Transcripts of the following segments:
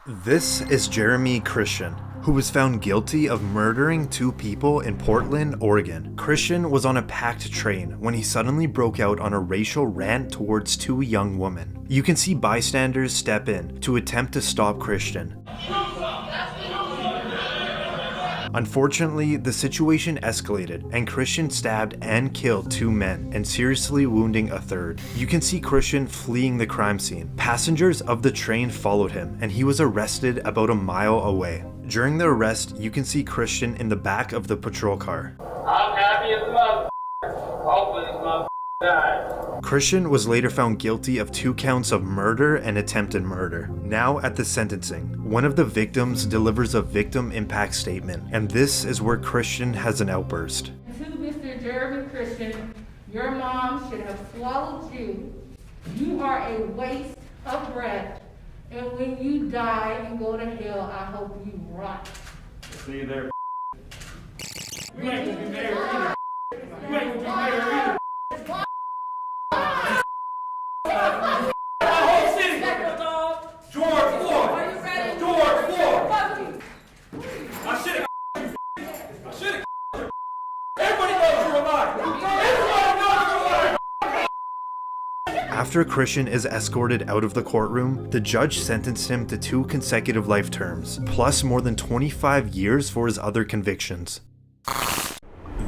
This is Jeremy Christian, who was found guilty of murdering two people in Portland, Oregon. Christian was on a packed train when he suddenly broke out on a racial rant towards two young women. You can see bystanders step in to attempt to stop Christian. Unfortunately, the situation escalated and Christian stabbed and killed two men and seriously wounding a third. You can see Christian fleeing the crime scene. Passengers of the train followed him and he was arrested about a mile away. During the arrest, you can see Christian in the back of the patrol car. I'm happy as a mother. Hopefully this mother dies. Christian was later found guilty of 2 counts of murder and attempted murder. Now at the sentencing, one of the victims delivers a victim impact statement, and this is where Christian has an outburst. To Mr. Jeremy Christian, your mom should have swallowed you. You are a waste of breath, and when you die and go to hell, I hope you rot. See you there. You ain't gonna be married either. You ain't gonna be married either. After Christian is escorted out of the courtroom, the judge sentenced him to 2 consecutive life terms, plus more than 25 years for his other convictions.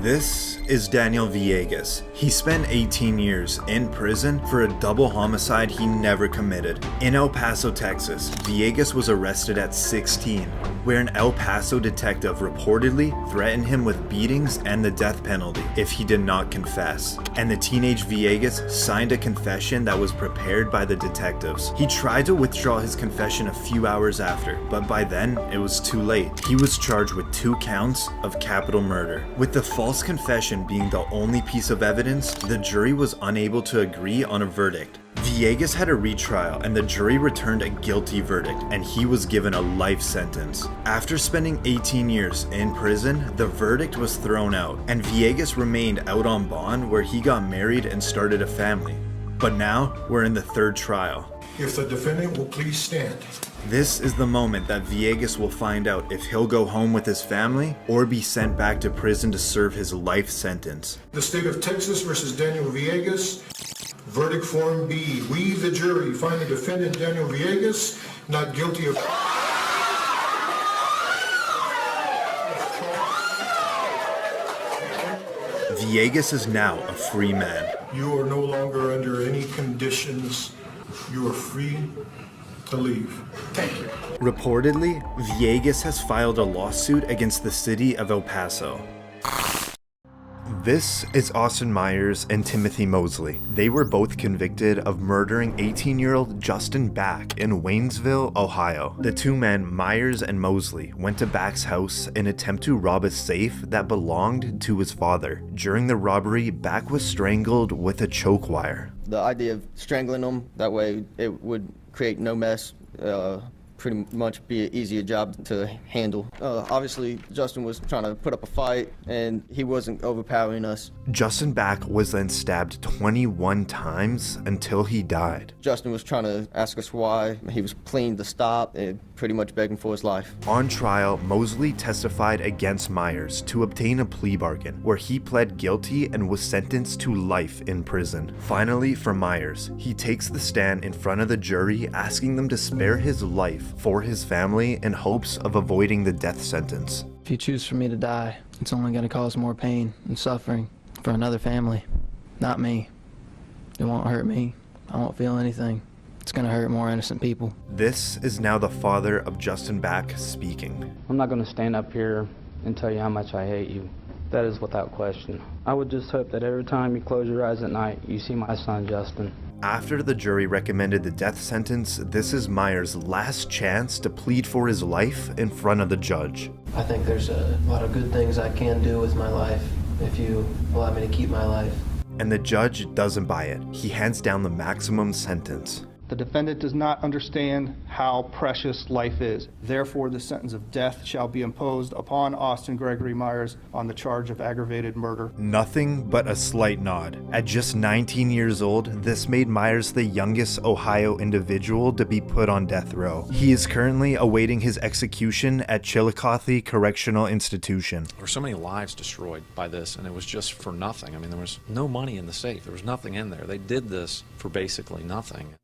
This is Daniel Villegas. He spent 18 years in prison for a double homicide he never committed. In El Paso, Texas, Villegas was arrested at 16, where an El Paso detective reportedly threatened him with beatings and the death penalty if he did not confess. And the teenage Villegas signed a confession that was prepared by the detectives. He tried to withdraw his confession a few hours after, but by then it was too late. He was charged with 2 counts of capital murder. With the false confession being the only piece of evidence, the jury was unable to agree on a verdict. Villegas had a retrial and the jury returned a guilty verdict and he was given a life sentence. After spending 18 years in prison, the verdict was thrown out and Villegas remained out on bond where he got married and started a family. But now we're in the 3rd trial. If the defendant will please stand. This is the moment that Villegas will find out if he'll go home with his family or be sent back to prison to serve his life sentence. The state of Texas versus Daniel Villegas. Verdict form B. We, the jury, find the defendant Daniel Villegas not guilty of... Villegas is now a free man. You are no longer under any conditions. You are free to leave. Thank you. Reportedly, Villegas has filed a lawsuit against the city of El Paso. This is Austin Myers and Timothy Mosley. They were both convicted of murdering 18-year-old Justin Back in Waynesville, Ohio. The 2 men, Myers and Mosley, went to Back's house in an attempt to rob a safe that belonged to his father. During the robbery, Back was strangled with a choke wire. The idea of strangling them, that way it would create no mess, pretty much be an easier job to handle. Obviously, Justin was trying to put up a fight, and he wasn't overpowering us. Justin Back was then stabbed 21 times until he died. Justin was trying to ask us why. He was pleading to stop and pretty much begging for his life. On trial, Mosley testified against Myers to obtain a plea bargain, where he pled guilty and was sentenced to life in prison. Finally, for Myers, he takes the stand in front of the jury, asking them to spare his life for his family in hopes of avoiding the death sentence. If you choose for me to die, it's only going to cause more pain and suffering for another family, not me. It won't hurt me. I won't feel anything. It's going to hurt more innocent people. This is now the father of Justin Back speaking. I'm not going to stand up here and tell you how much I hate you. That is without question. I would just hope that every time you close your eyes at night, you see my son, Justin. After the jury recommended the death sentence, this is Myers' last chance to plead for his life in front of the judge. I think there's a lot of good things I can do with my life if you allow me to keep my life. And the judge doesn't buy it. He hands down the maximum sentence. The defendant does not understand how precious life is. Therefore, the sentence of death shall be imposed upon Austin Gregory Myers on the charge of aggravated murder. Nothing but a slight nod. At just 19 years old, this made Myers the youngest Ohio individual to be put on death row. He is currently awaiting his execution at Chillicothe Correctional Institution. There were so many lives destroyed by this, and it was just for nothing. I mean, there was no money in the safe. There was nothing in there. They did this for basically nothing.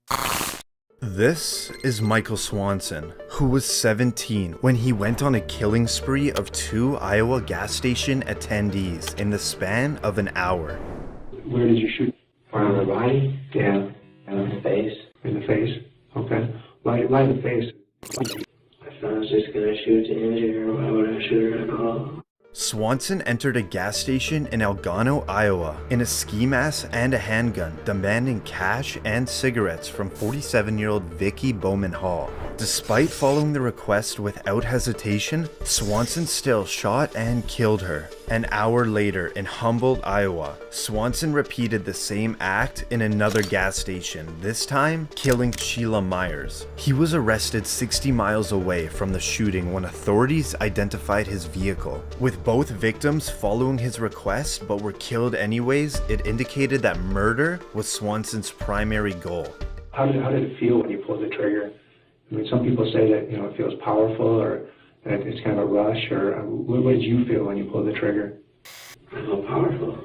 This is Michael Swanson, who was 17 when he went on a killing spree of 2 Iowa gas station attendees in the span of an hour. Where did you shoot? On the body? Yeah. In the face. In the face? Okay. Why the face? I thought I was just gonna shoot to injure her. Why would I shoot her at all? Swanson entered a gas station in Algano, Iowa, in a ski mask and a handgun, demanding cash and cigarettes from 47-year-old Vicky Bowman Hall. Despite following the request without hesitation, Swanson still shot and killed her. An hour later in Humboldt, Iowa, Swanson repeated the same act in another gas station, this time killing Sheila Myers. He was arrested 60 miles away from the shooting when authorities identified his vehicle. With both victims following his request but were killed anyways, it indicated that murder was Swanson's primary goal. How did it feel when you pulled the trigger? I mean, some people say that, it feels powerful or that it's kind of a rush, or what did you feel when you pulled the trigger? I feel powerful.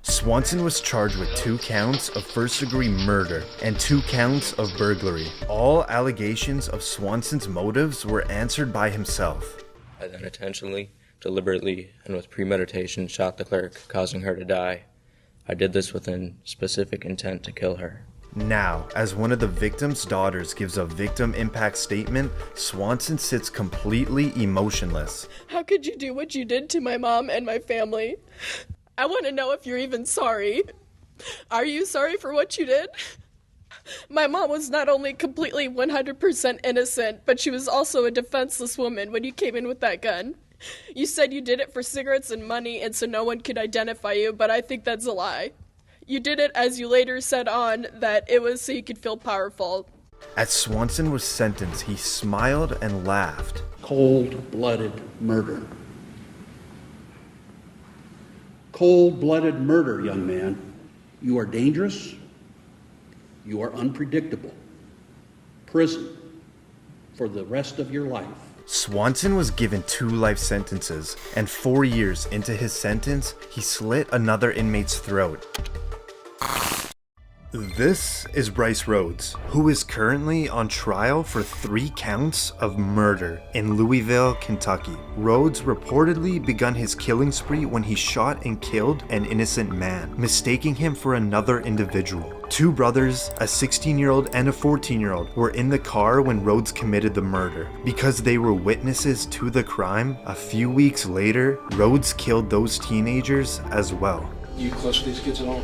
Swanson was charged with 2 counts of first-degree murder and 2 counts of burglary. All allegations of Swanson's motives were answered by himself. I then intentionally, deliberately, and with premeditation shot the clerk, causing her to die. I did this with a specific intent to kill her. Now, as one of the victim's daughters gives a victim impact statement, Swanson sits completely emotionless. How could you do what you did to my mom and my family? I want to know if you're even sorry. Are you sorry for what you did? My mom was not only completely 100% innocent, but she was also a defenseless woman when you came in with that gun. You said you did it for cigarettes and money and so no one could identify you, but I think that's a lie. You did it, as you later said on, that it was so you could feel powerful. As Swanson was sentenced, he smiled and laughed. Cold-blooded murder. Cold-blooded murder, young man. You are dangerous. You are unpredictable. Prison for the rest of your life. Swanson was given 2 life sentences, and 4 years into his sentence, he slit another inmate's throat. This is Bryce Rhodes, who is currently on trial for 3 counts of murder in Louisville, Kentucky. Rhodes reportedly begun his killing spree when he shot and killed an innocent man, mistaking him for another individual. 2 brothers, a 16-year-old and a 14-year-old, were in the car when Rhodes committed the murder. Because they were witnesses to the crime, a few weeks later, Rhodes killed those teenagers as well. You close to these kids at all?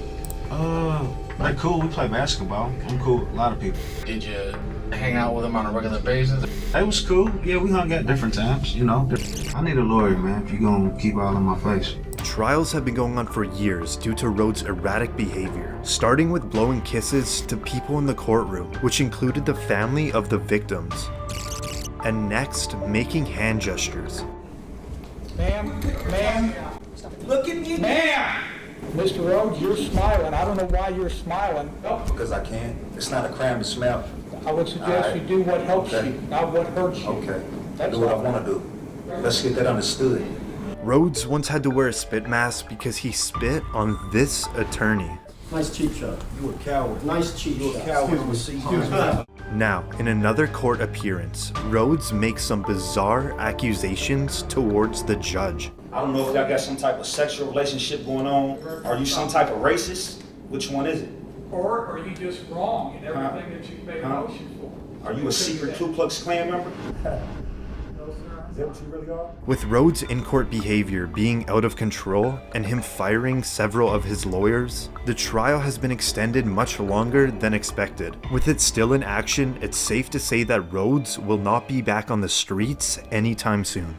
Like cool, we play basketball. I'm cool with a lot of people. Did you hang out with them on a regular basis? It was cool. Yeah, we hung out different times, I need a lawyer, man, if you're gonna keep all in my face. Trials have been going on for years due to Rhodes' erratic behavior, starting with blowing kisses to people in the courtroom, which included the family of the victims, and next, making hand gestures. Ma'am, look at me, ma'am! Mr. Rhodes, you're smiling. I don't know why you're smiling. Because I can. It's not a crime to smile. I would suggest you do what helps you, not what hurts you. Okay. Do what I want to do. Let's get that understood. Rhodes once had to wear a spit mask because he spit on this attorney. Nice cheap shot. You a coward. Nice cheap shot. You a coward. Now, in another court appearance, Rhodes makes some bizarre accusations towards the judge. I don't know if y'all got some type of sexual relationship going on. Are you some type of racist? Which one is it? Or are you just wrong in everything that you've made a motion for? Are you a secret Ku Klux Klan member? Is that what you really are? With Rhodes' in-court behavior being out of control and him firing several of his lawyers, the trial has been extended much longer than expected. With it still in action, it's safe to say that Rhodes will not be back on the streets anytime soon.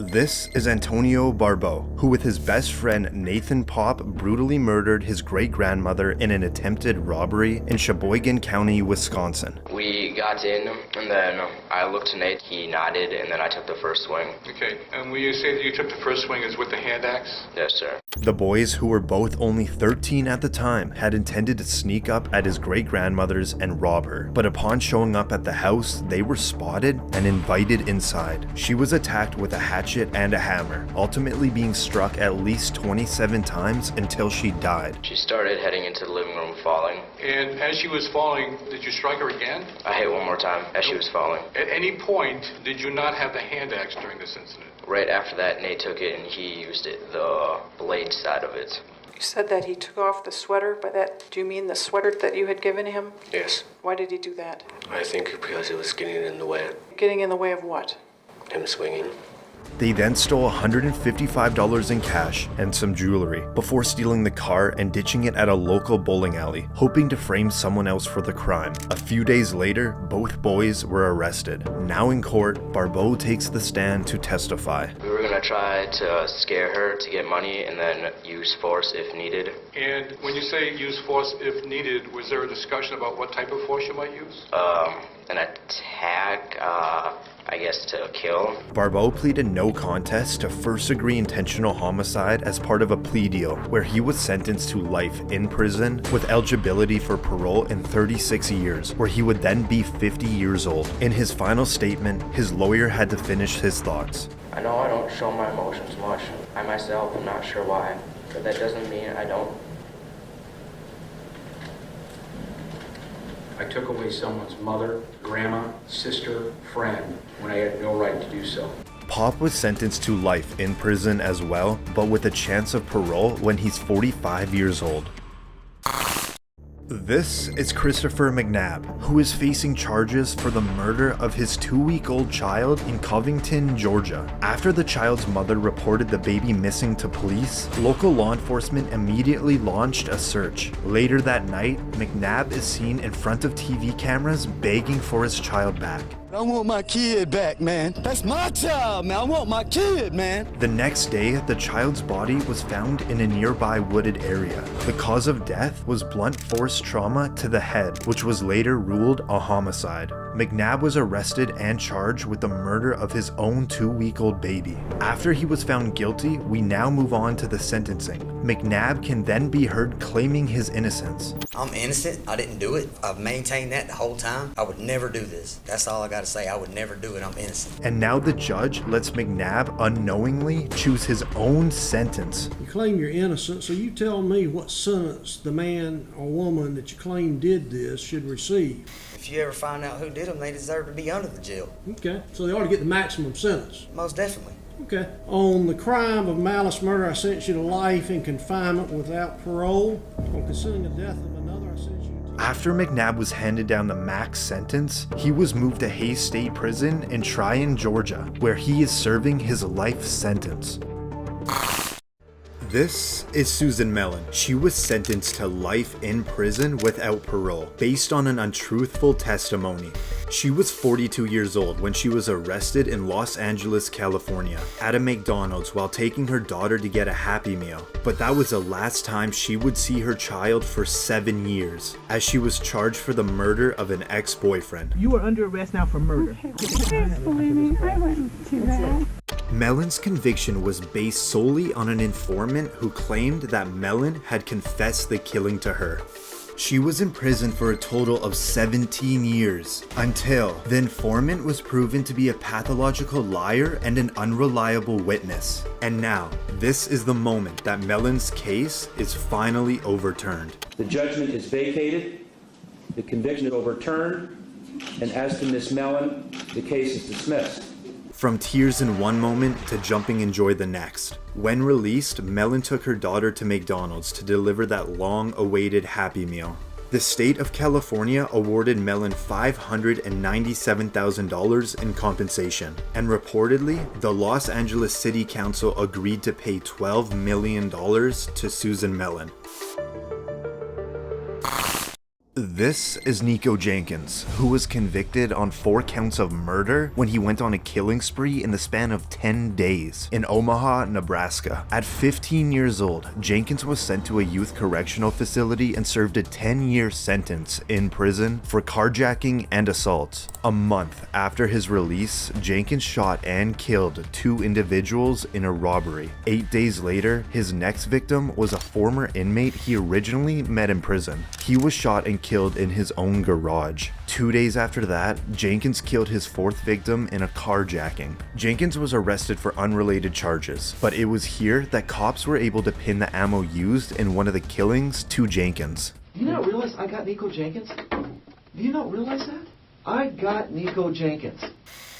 This is Antonio Barbeau, who with his best friend Nathan Pop brutally murdered his great-grandmother in an attempted robbery in Sheboygan County, Wisconsin. We got in, and then I looked to Nate, he nodded, and then I took the first swing. Okay, and when you say that you took the first swing is with the hand axe? Yes, sir. The boys, who were both only 13 at the time, had intended to sneak up at his great-grandmother's and rob her, but upon showing up at the house, they were spotted and invited inside. She was attacked with a hatchet and a hammer, ultimately being struck at least 27 times until she died. She started heading into the living room falling. And as she was falling, did you strike her again? I hit one more time as she was falling. At any point, did you not have the hand axe during this incident? Right after that, Nate took it and he used it, the blade side of it. You said that he took off the sweater. By that, do you mean the sweater that you had given him? Yes. Why did he do that? I think because it was getting in the way. Getting in the way of what? Him swinging. They then stole $155 in cash and some jewelry before stealing the car and ditching it at a local bowling alley, hoping to frame someone else for the crime. A few days later, both boys were arrested. Now in court, Barbeau takes the stand to testify. We were gonna try to scare her to get money and then use force if needed. And when you say use force if needed, was there a discussion about what type of force you might use? An attack, I guess to kill. Barbeau pleaded no contest to first-degree intentional homicide as part of a plea deal, where he was sentenced to life in prison with eligibility for parole in 36 years, where he would then be 50 years old. In his final statement, his lawyer had to finish his thoughts. I know I don't show my emotions much. I myself am not sure why, but that doesn't mean I don't. I took away someone's mother, grandma, sister, friend, when I had no right to do so. Pop was sentenced to life in prison as well, but with a chance of parole when he's 45 years old. This is Christopher McNabb, who is facing charges for the murder of his 2-week-old child in Covington, Georgia. After the child's mother reported the baby missing to police, local law enforcement immediately launched a search. Later that night, McNabb is seen in front of TV cameras begging for his child back. I want my kid back, man. That's my child, man. I want my kid, man. The next day, the child's body was found in a nearby wooded area. The cause of death was blunt force trauma to the head, which was later ruled a homicide. McNabb was arrested and charged with the murder of his own 2-week-old baby. After he was found guilty, we now move on to the sentencing. McNabb can then be heard claiming his innocence. I'm innocent. I didn't do it. I've maintained that the whole time. I would never do this. That's all I got to say. I would never do it. I'm innocent. And now the judge lets McNabb unknowingly choose his own sentence. You claim you're innocent, so you tell me what sentence the man or woman that you claim did this should receive. If you ever find out who did them, they deserve to be under the jail. Okay, so they ought to get the maximum sentence. Most definitely. Okay. On the crime of malice murder, I sentence you to life in confinement without parole. On considering the death of another, I sentence you to... After McNabb was handed down the max sentence, he was moved to Hayes State Prison in Tryon, Georgia, where he is serving his life sentence. This is Susan Mellon. She was sentenced to life in prison without parole, based on an untruthful testimony. She was 42 years old when she was arrested in Los Angeles, California, at a McDonald's while taking her daughter to get a Happy Meal. But that was the last time she would see her child for 7 years, as she was charged for the murder of an ex-boyfriend. You are under arrest now for murder. I wouldn't do that. Mellon's conviction was based solely on an informant who claimed that Mellon had confessed the killing to her. She was in prison for a total of 17 years, until the informant was proven to be a pathological liar and an unreliable witness. And now, this is the moment that Mellon's case is finally overturned. The judgment is vacated, the conviction is overturned, and as to Ms. Mellon, the case is dismissed. From tears in one moment to jumping in joy the next. When released, Mellon took her daughter to McDonald's to deliver that long-awaited Happy Meal. The state of California awarded Mellon $597,000 in compensation, and reportedly, the Los Angeles City Council agreed to pay $12 million to Susan Mellon. This is Nico Jenkins, who was convicted on 4 counts of murder when he went on a killing spree in the span of 10 days in Omaha, Nebraska. At 15 years old, Jenkins was sent to a youth correctional facility and served a 10-year sentence in prison for carjacking and assault. A month after his release, Jenkins shot and killed 2 individuals in a robbery. 8 days later, his next victim was a former inmate he originally met in prison. He was shot and killed in his own garage. 2 days after that, Jenkins killed his 4th victim in a carjacking. Jenkins was arrested for unrelated charges, but it was here that cops were able to pin the ammo used in one of the killings to Jenkins. Do you not realize I got Nico Jenkins? Do you not realize that? I got Nico Jenkins.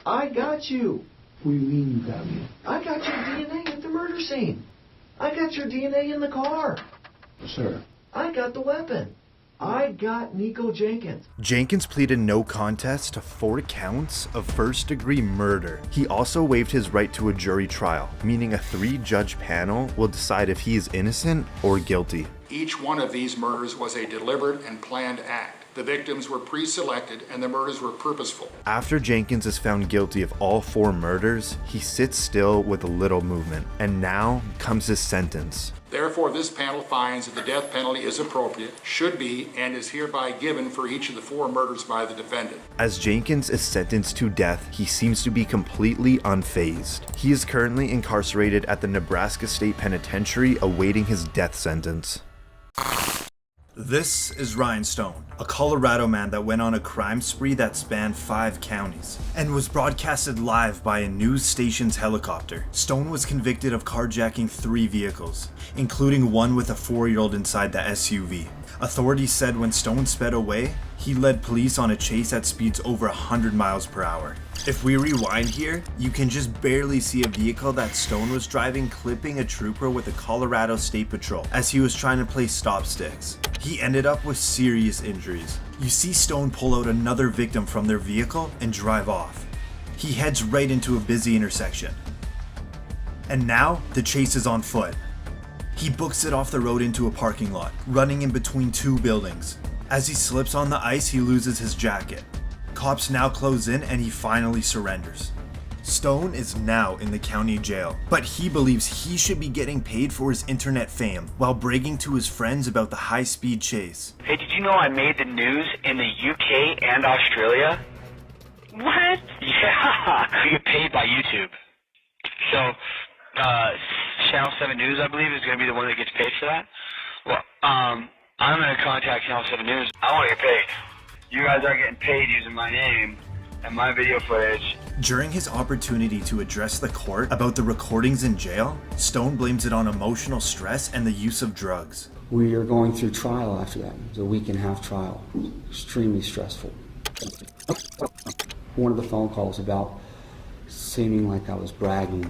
I got you. What do you mean you got me? I got your DNA at the murder scene. I got your DNA in the car. Sir. I got the weapon. I got Nico Jenkins. Jenkins pleaded no contest to 4 counts of first-degree murder. He also waived his right to a jury trial, meaning a 3-judge panel will decide if he is innocent or guilty. Each one of these murders was a deliberate and planned act. The victims were pre-selected and the murders were purposeful. After Jenkins is found guilty of all 4 murders, he sits still with little movement. And now comes his sentence. Therefore, this panel finds that the death penalty is appropriate, should be, and is hereby given for each of the 4 murders by the defendant. As Jenkins is sentenced to death, he seems to be completely unfazed. He is currently incarcerated at the Nebraska State Penitentiary awaiting his death sentence. This is Ryan Stone, a Colorado man that went on a crime spree that spanned 5 counties and was broadcasted live by a news station's helicopter. Stone was convicted of carjacking 3 vehicles, including one with a 4-year-old inside the SUV. Authorities said when Stone sped away, he led police on a chase at speeds over 100 miles per hour. If we rewind here, you can just barely see a vehicle that Stone was driving clipping a trooper with the Colorado State Patrol as he was trying to play stop sticks. He ended up with serious injuries. You see Stone pull out another victim from their vehicle and drive off. He heads right into a busy intersection. And now, the chase is on foot. He books it off the road into a parking lot, running in between 2 buildings. As he slips on the ice, he loses his jacket. Cops now close in and he finally surrenders. Stone is now in the county jail, but he believes he should be getting paid for his internet fame while bragging to his friends about the high-speed chase. Hey, did you know I made the news in the UK and Australia? What? Yeah, you get paid by YouTube. So, Channel 7 News, I believe, is going to be the one that gets paid for that. Well, I'm going to contact Channel 7 News. I want to get paid. You guys are getting paid using my name and my video footage. During his opportunity to address the court about the recordings in jail, Stone blames it on emotional stress and the use of drugs. We are going through trial after that. It was a 1.5-week trial. Extremely stressful. One of the phone calls about seeming like I was bragging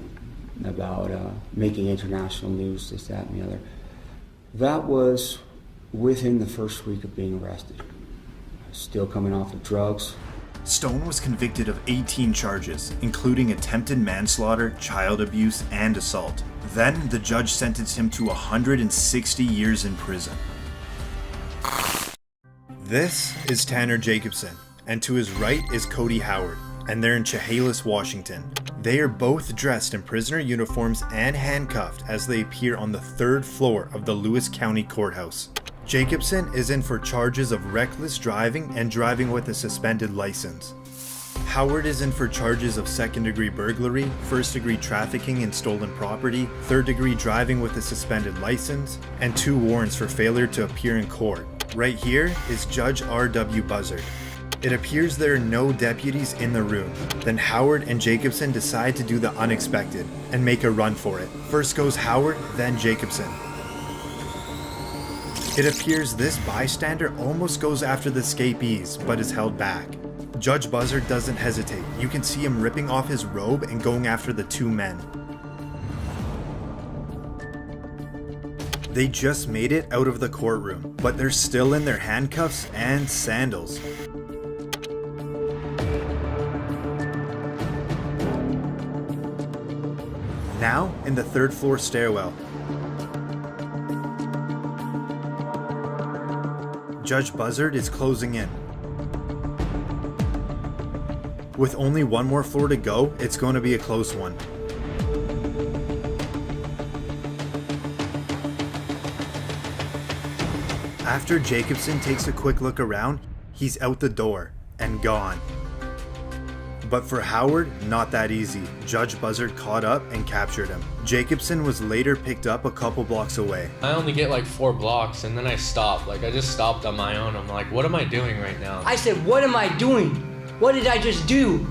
about making international news, this, that, and the other. That was within the first week of being arrested. Still coming off of drugs. Stone was convicted of 18 charges, including attempted manslaughter, child abuse, and assault. Then, the judge sentenced him to 160 years in prison. This is Tanner Jacobson, and to his right is Cody Howard, and they're in Chehalis, Washington. They are both dressed in prisoner uniforms and handcuffed as they appear on the 3rd floor of the Lewis County Courthouse. Jacobson is in for charges of reckless driving and driving with a suspended license. Howard is in for charges of 2nd-degree burglary, 1st-degree trafficking in stolen property, 3rd-degree driving with a suspended license, and 2 warrants for failure to appear in court. Right here is Judge R.W. Buzzard. It appears there are no deputies in the room. Then Howard and Jacobson decide to do the unexpected and make a run for it. First goes Howard, then Jacobson. It appears this bystander almost goes after the escapees, but is held back. Judge Buzzard doesn't hesitate. You can see him ripping off his robe and going after the 2 men. They just made it out of the courtroom, but they're still in their handcuffs and sandals. Now, in the 3rd floor stairwell, Judge Buzzard is closing in. With only one more floor to go, it's going to be a close one. After Jacobson takes a quick look around, he's out the door and gone. But for Howard, not that easy. Judge Buzzard caught up and captured him. Jacobson was later picked up a couple blocks away. I only get like 4 blocks and then I stopped. Like I just stopped on my own. I'm like, what am I doing right now? I said, what am I doing? What did I just do?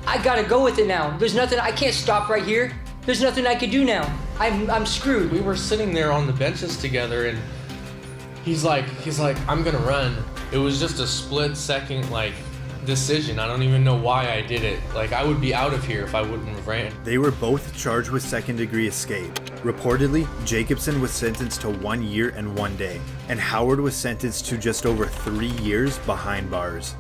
I gotta go with it now. There's nothing, I can't stop right here. There's nothing I could do now. I'm screwed. We were sitting there on the benches together and he's like, I'm gonna run. It was just a split second like decision. I don't even know why I did it. Like I would be out of here if I wouldn't have ran. They were both charged with second-degree escape. Reportedly, Jacobson was sentenced to 1 year and 1 day, and Howard was sentenced to just over 3 years behind bars.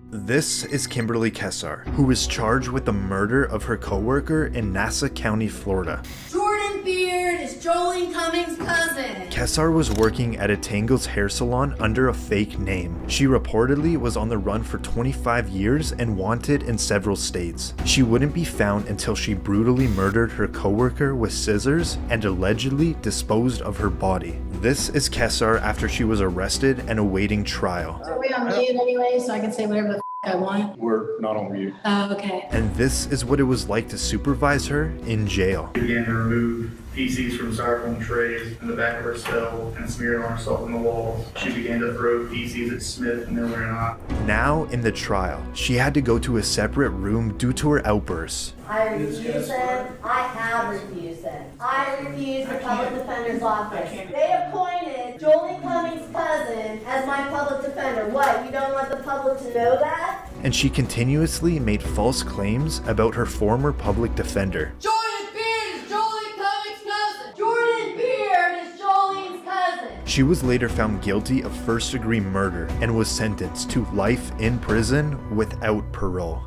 This is Kimberly Kessar, who was charged with the murder of her coworker in Nassau County, Florida. Jordan Beard is Jolene Cummings' cousin. Kessar was working at a Tangles hair salon under a fake name. She reportedly was on the run for 25 years and wanted in several states. She wouldn't be found until she brutally murdered her coworker with scissors and allegedly disposed of her body. This is Kessar after she was arrested and awaiting trial. Are we on mute anyway, so I can say whatever the I want? We're not on mute. Oh, okay. And this is what it was like to supervise her in jail. She began to remove feces from styrofoam trays in the back of her cell and smear on herself on the walls. She began to throw feces at Smith, Miller, and I. Now, in the trial, she had to go to a separate room due to her outbursts. I refuse them. I have refused them. I refuse the public defender's office. They appointed Jolene Cummings' cousin as my public defender. What, you don't want the public to know that? And she continuously made false claims about her former public defender. Jordan Beard is Jolene Cummings' cousin. Jordan Beard is Jolene's cousin. She was later found guilty of first-degree murder and was sentenced to life in prison without parole.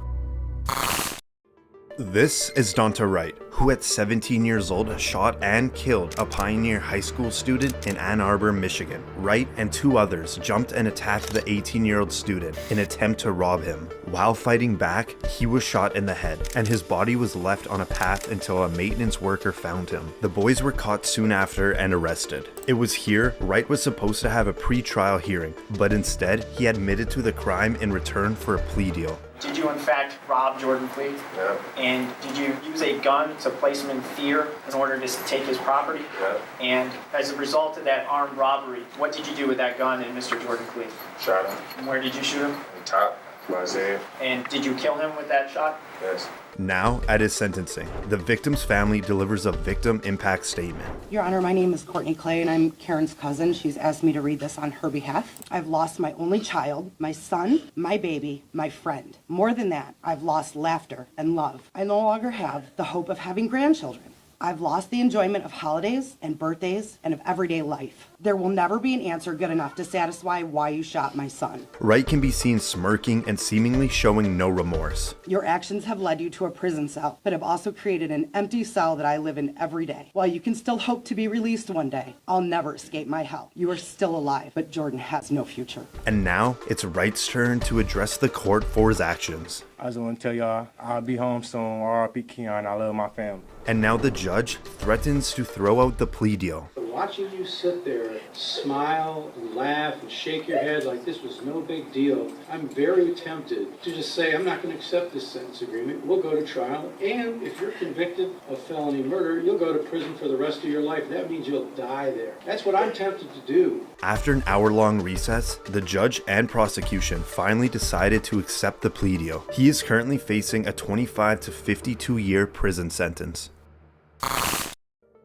This is Donta Wright, who at 17 years old shot and killed a Pioneer High School student in Ann Arbor, Michigan. Wright and 2 others jumped and attacked the 18-year-old student in an attempt to rob him. While fighting back, he was shot in the head, and his body was left on a path until a maintenance worker found him. The boys were caught soon after and arrested. It was here Wright was supposed to have a pre-trial hearing, but instead, he admitted to the crime in return for a plea deal. Did you in fact rob Jordan Cleave? Yeah. And did you use a gun to place him in fear in order to take his property? Yeah. And as a result of that armed robbery, what did you do with that gun and Mr. Jordan Cleave? Shot him. And where did you shoot him? On top. Isaiah. And did you kill him with that shot? Yes. Now, at his sentencing, the victim's family delivers a victim impact statement. Your Honor, my name is Courtney Clay, and I'm Karen's cousin. She's asked me to read this on her behalf. I've lost my only child, my son, my baby, my friend. More than that, I've lost laughter and love. I no longer have the hope of having grandchildren. I've lost the enjoyment of holidays and birthdays and of everyday life. There will never be an answer good enough to satisfy why you shot my son. Wright can be seen smirking and seemingly showing no remorse. Your actions have led you to a prison cell, but have also created an empty cell that I live in every day. While you can still hope to be released one day, I'll never escape my hell. You are still alive, but Jordan has no future. And now, it's Wright's turn to address the court for his actions. I just want to tell y'all, I'll be home soon. R.I.P. Keon, I love my family. And now the judge threatens to throw out the plea deal. Watching you sit there, smile and laugh and shake your head like this was no big deal, I'm very tempted to just say, I'm not going to accept this sentence agreement. We'll go to trial. And if you're convicted of felony murder, you'll go to prison for the rest of your life. That means you'll die there. That's what I'm tempted to do. After an hour-long recess, the judge and prosecution finally decided to accept the plea deal. He is currently facing a 25 to 52-year prison sentence.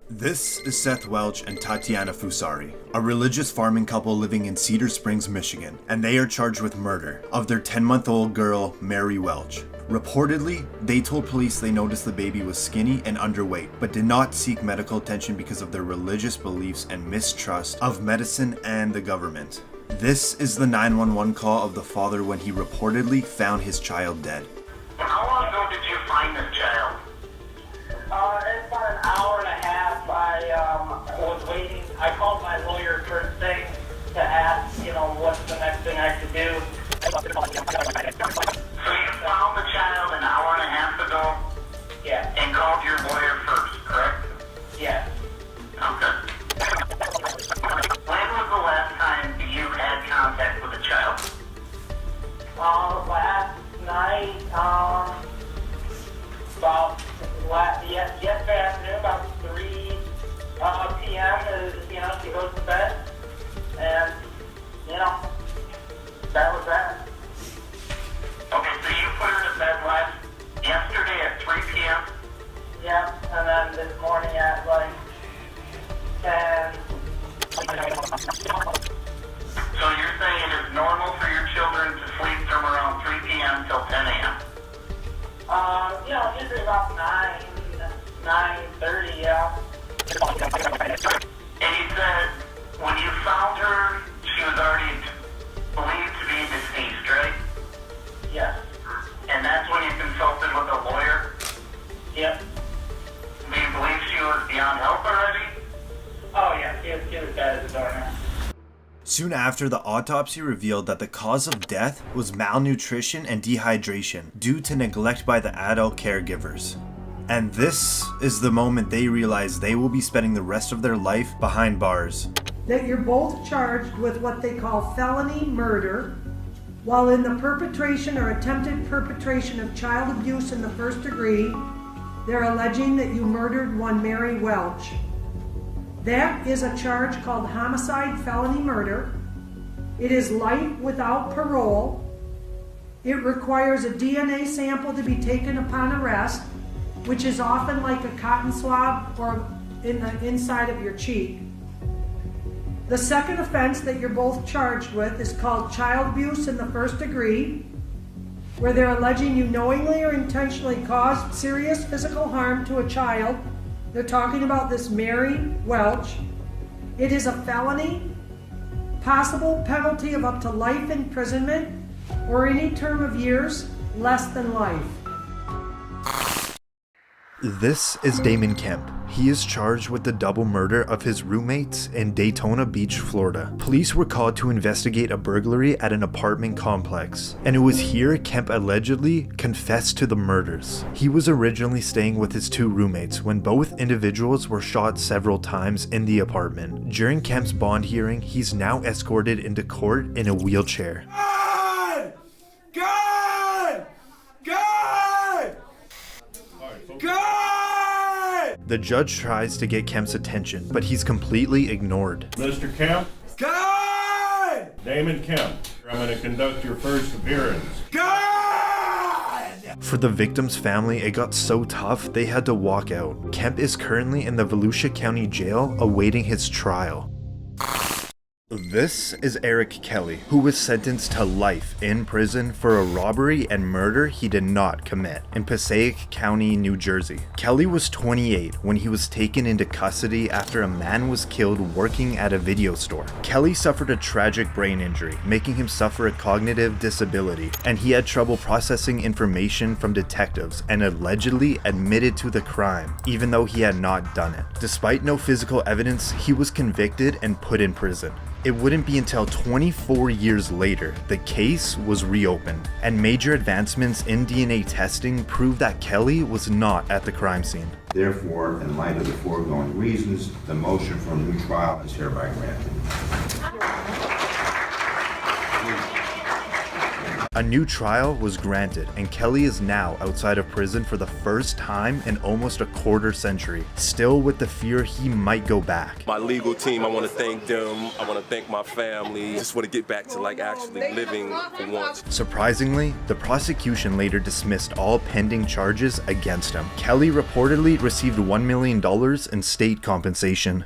This is Seth Welch and Tatiana Fusari, a religious farming couple living in Cedar Springs, Michigan, and they are charged with murder of their 10-month-old girl, Mary Welch. Reportedly, they told police they noticed the baby was skinny and underweight, but did not seek medical attention because of their religious beliefs and mistrust of medicine and the government. This is the 911 call of the father when he reportedly found his child dead. How long ago did you find this child? It's about an hour and a half. I was waiting. I called my lawyer first thing, to ask, what's the next thing I could do. So you found the child an hour and a half ago? Yeah. And called your lawyer first, correct? Yeah. Okay. When was the last time you had contact with a child? Last night, yesterday afternoon, about 3 p.m. She goes to bed, and, that was that. Okay, so you put her to bed yesterday at 3 p.m.? Yeah, and then this morning at 10. So you're saying it is normal for your children to sleep from around 3 p.m. till 10 a.m.? Usually about 9:30, yeah. And you said when you found her, she was already believed to be deceased, right? Yes. And that's when you consulted with a lawyer? Yep. Do you believe she was beyond help already? Oh, yeah, she was dead as a doormat. Soon after, the autopsy revealed that the cause of death was malnutrition and dehydration due to neglect by the adult caregivers. And this is the moment they realize they will be spending the rest of their life behind bars. That you're both charged with what they call felony murder while in the perpetration or attempted perpetration of child abuse in the first degree. They're alleging that you murdered one Mary Welch. That is a charge called homicide felony murder. It is life without parole. It requires a DNA sample to be taken upon arrest, which is often like a cotton swab or in the inside of your cheek. The second offense that you're both charged with is called child abuse in the first degree, where they're alleging you knowingly or intentionally caused serious physical harm to a child. They're talking about this Mary Welch. It is a felony, possible penalty of up to life imprisonment or any term of years less than life. This is Damon Kemp. He is charged with the double murder of his roommates in Daytona Beach, Florida. Police were called to investigate a burglary at an apartment complex, and it was here Kemp allegedly confessed to the murders. He was originally staying with his two roommates when both individuals were shot several times in the apartment. During Kemp's bond hearing, he's now escorted into court in a wheelchair. God! God! God! God! The judge tries to get Kemp's attention, but he's completely ignored. Mr. Kemp? God! Damon Kemp. I'm going to conduct your first appearance. God! For the victim's family, it got so tough they had to walk out. Kemp is currently in the Volusia County Jail awaiting his trial. This is Eric Kelly, who was sentenced to life in prison for a robbery and murder he did not commit in Passaic County, New Jersey. Kelly was 28 when he was taken into custody after a man was killed working at a video store. Kelly suffered a tragic brain injury, making him suffer a cognitive disability, and he had trouble processing information from detectives and allegedly admitted to the crime, even though he had not done it. Despite no physical evidence, he was convicted and put in prison. It wouldn't be until 24 years later the case was reopened, and major advancements in DNA testing proved that Kelly was not at the crime scene. Therefore, in light of the foregoing reasons, the motion for a new trial is hereby granted. A new trial was granted, and Kelly is now outside of prison for the first time in almost a quarter century, still with the fear he might go back. My legal team, I want to thank them. I want to thank my family. Just want to get back to actually living for once. Surprisingly, the prosecution later dismissed all pending charges against him. Kelly reportedly received $1 million in state compensation.